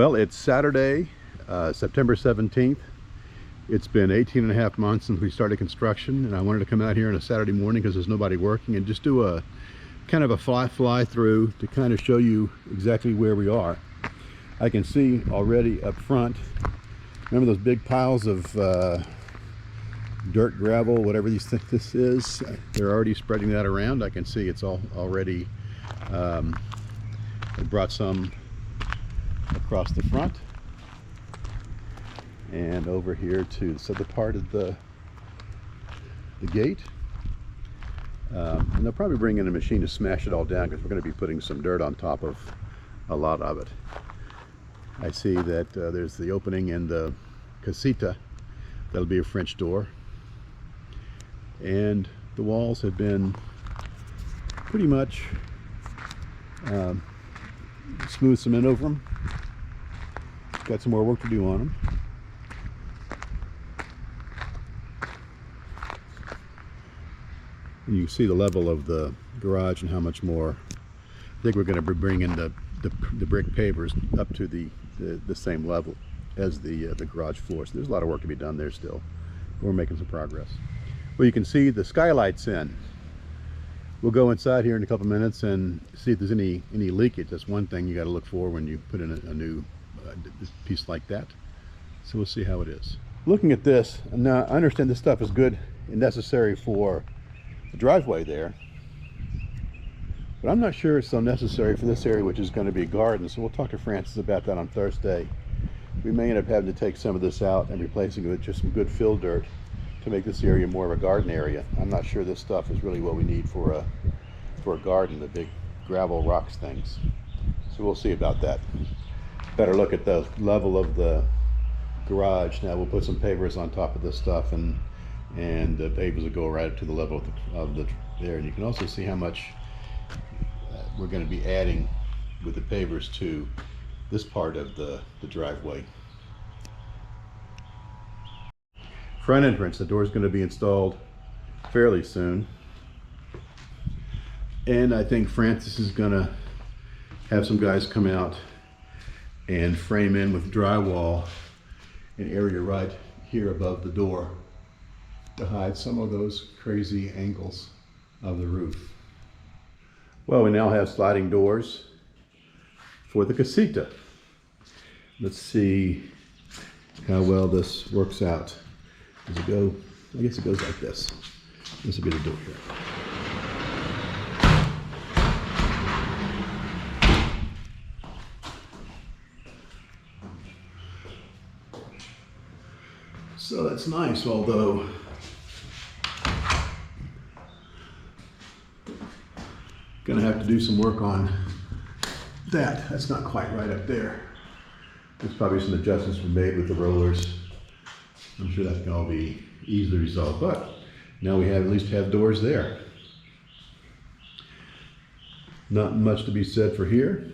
Well, it's Saturday, September 17th. It's been 18.5 months since we started construction, and I wanted to come out here on a Saturday morning because there's nobody working and just do a kind of a fly through to kind of show you exactly where we are. I can see already up front, remember those big piles of dirt, gravel, whatever this is? They're already spreading that around. I can see it's all already, I brought some across the front and over here to this other part of the gate. And they'll probably bring in a machine to smash it all down because we're going to be putting some dirt on top of a lot of it. I see that there's the opening in the casita. That'll be a French door. And the walls have been pretty much smooth cement over them. Got some more work to do on them. And you can see the level of the garage and how much more. I think we're going to be bringing the brick pavers up to the same level as the garage floor. So there's a lot of work to be done there still. We're making some progress. Well, you can see the skylights in. We'll go inside here in a couple minutes and see if there's any leakage. That's one thing you got to look for when you put in a new piece like that. So we'll see how it is. Looking at this, now I understand this stuff is good and necessary for the driveway there, but I'm not sure it's so necessary for this area, which is going to be a garden. So we'll talk to Francis about that on Thursday. We may end up having to take some of this out and replacing it with just some good fill dirt to make this area more of a garden area. I'm not sure this stuff is really what we need for a garden, the big gravel rocks things. So we'll see about that. Better look at the level of the garage. Now we'll put some pavers on top of this stuff, and the pavers will go right up to the level of the there. And you can also see how much we're going to be adding with the pavers to this part of the driveway. Front entrance, the door is going to be installed fairly soon, and I think Francis is going to have some guys come out and frame in with drywall an area right here above the door to hide some of those crazy angles of the roof. Well, we now have sliding doors for the casita. Let's see how well this works out. Does it go? I guess it goes like this. This will be the door here. So that's nice, although gonna have to do some work on that. That's not quite right up there. There's probably some adjustments were made with the rollers. I'm sure that can all be easily resolved, but now we at least have doors there. Not much to be said for here.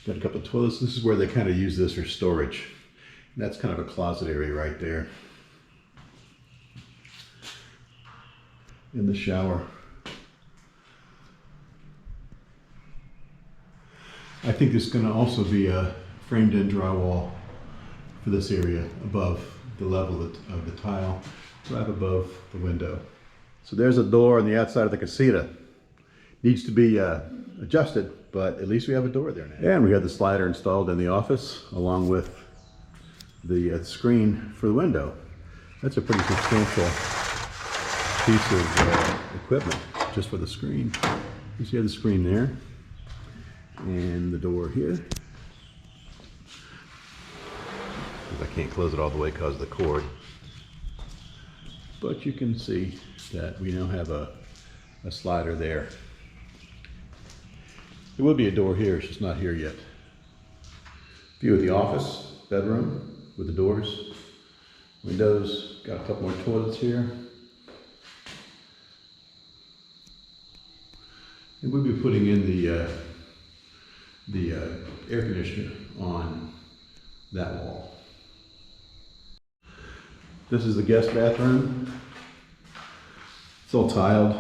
Got a couple of toilets. This is where they kind of use this for storage. And that's kind of a closet area right there. In the shower. I think there's going to also be a framed in drywall for this area above the level of the tile, right above the window. So there's a door on the outside of the casita. Needs to be adjusted, but at least we have a door there now. And we have the slider installed in the office along with the screen for the window. That's a pretty substantial piece of equipment just for the screen. You see the screen there and the door here. I can't close it all the way because of the cord, but you can see that we now have a slider there. There will be a door here, it's just not here yet. View of the office, bedroom with the doors, windows, got a couple more toilets here. And we'll be putting in the air conditioner on that wall. This is the guest bathroom. It's all tiled.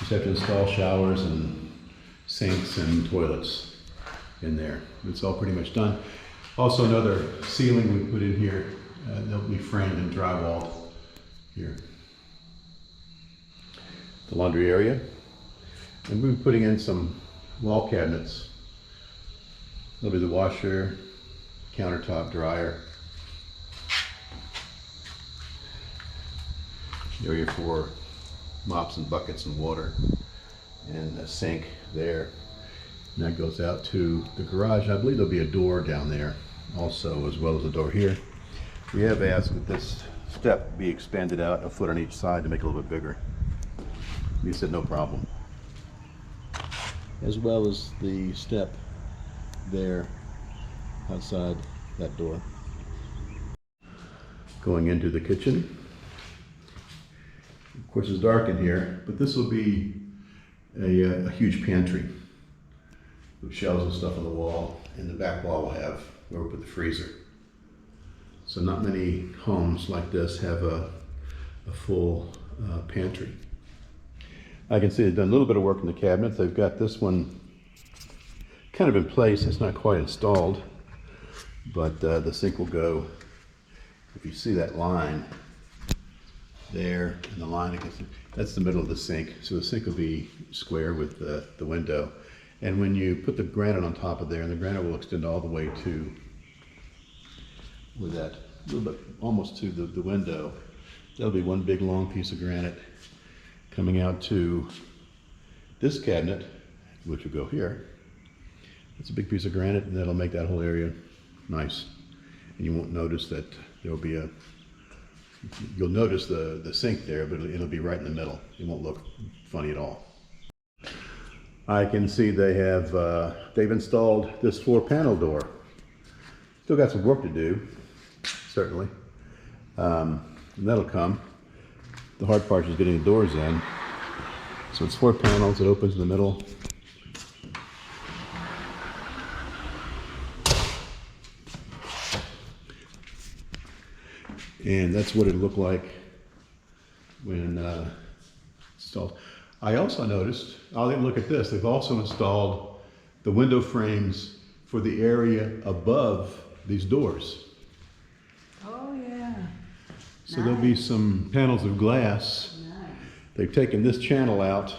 Just have to install showers and sinks and toilets. in there. It's all pretty much done. Also another ceiling we put in here. They'll be framed and drywalled here. The laundry area. And we'll be putting in some wall cabinets. There'll be the washer, countertop, dryer. Area for mops and buckets and water. And a sink there. And that goes out to the garage. I believe there'll be a door down there also, as well as a door here. We have asked that this step be expanded out a foot on each side to make it a little bit bigger. He said no problem. As well as the step there outside that door. Going into the kitchen. Of course, it's dark in here, but this will be a huge pantry with shelves and stuff on the wall, and the back wall will have where we put the freezer. So not many homes like this have a full pantry. I can see they've done a little bit of work in the cabinets. They've got this one kind of in place. It's not quite installed, but the sink will go, if you see that line there, and the line against it, that's the middle of the sink. So the sink will be square with the window. And when you put the granite on top of there, and the granite will extend all the way to, with that, a little bit almost to the window, that'll be one big long piece of granite coming out to this cabinet, which will go here. It's a big piece of granite, and that'll make that whole area nice. And you won't notice that there'll be you'll notice the sink there, but it'll be right in the middle. It won't look funny at all. I can see they've installed this 4-panel door. Still got some work to do, certainly. And that'll come. The hard part is getting the doors in. So it's 4 panels. It opens in the middle. And that's what it looked like when installed. I also noticed, look at this, they've also installed the window frames for the area above these doors. Oh yeah. So nice. There'll be some panels of glass. Nice. They've taken this channel out,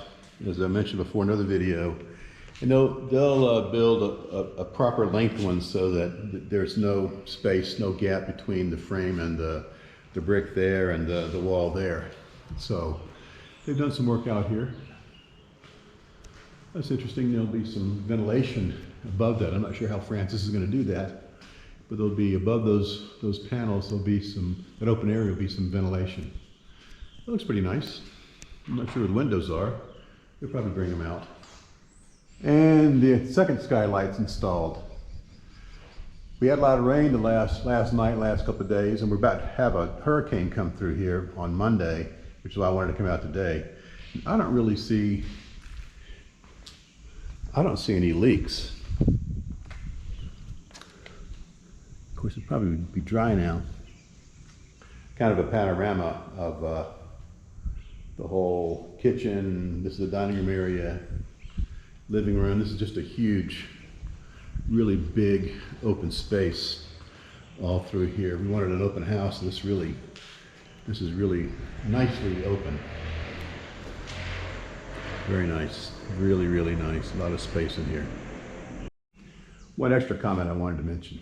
as I mentioned before in another video, and they'll build a proper length one so that there's no space, no gap between the frame and the brick there and the wall there. So they've done some work out here. That's interesting. There'll be some ventilation above that. I'm not sure how Francis is going to do that, but there'll be above those panels, there'll be that open area will be some ventilation. It looks pretty nice. I'm not sure where the windows are. They'll probably bring them out. And the second skylight's installed. We had a lot of rain the last couple of days, and we're about to have a hurricane come through here on Monday, which is why I wanted to come out today. I don't see any leaks. Of course, it'll probably be dry now. Kind of a panorama of the whole kitchen. This is the dining room area, living room. This is just a huge, really big open space all through here. We wanted an open house, and this is really nicely open. Very nice, really, really nice. A lot of space in here. One extra comment I wanted to mention.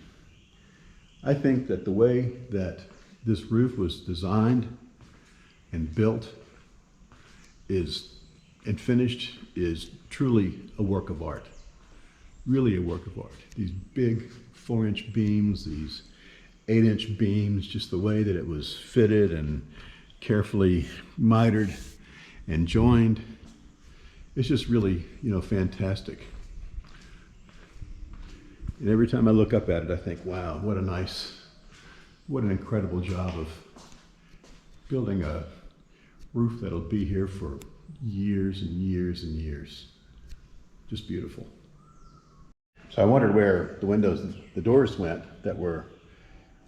I think that the way that this roof was designed and built and finished is truly a work of art. Really a work of art. These big 4-inch beams, these 8-inch beams, just the way that it was fitted and carefully mitered and joined. It's just really, fantastic. And every time I look up at it, I think, wow, what an incredible job of building a roof that'll be here for years and years and years. Just beautiful. So I wondered where the doors went that were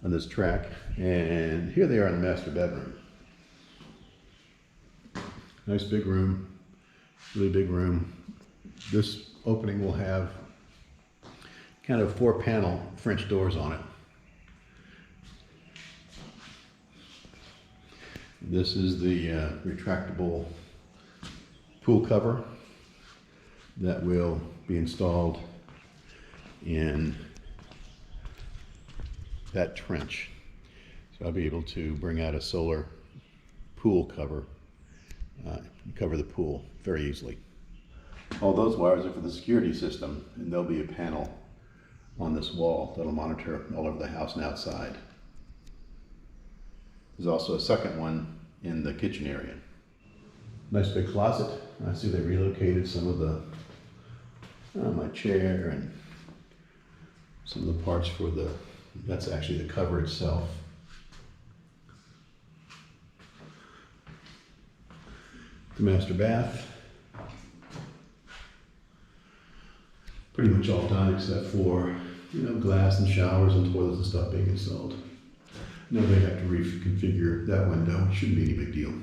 on this track, and here they are in the master bedroom. Nice big room, really big room. This opening will have kind of 4-panel French doors on it. This is the retractable pool cover that will be installed in that trench. So I'll be able to bring out a solar pool cover, cover the pool very easily. All those wires are for the security system, and there'll be a panel on this wall that'll monitor all over the house and outside. There's also a second one in the kitchen area. Nice big closet. I see they relocated some of the my chair and some of the parts for that's actually the cover itself. The master bath. Pretty much all done except for, glass and showers and toilets and stuff being installed. No, they have to reconfigure that window. Shouldn't be any big deal.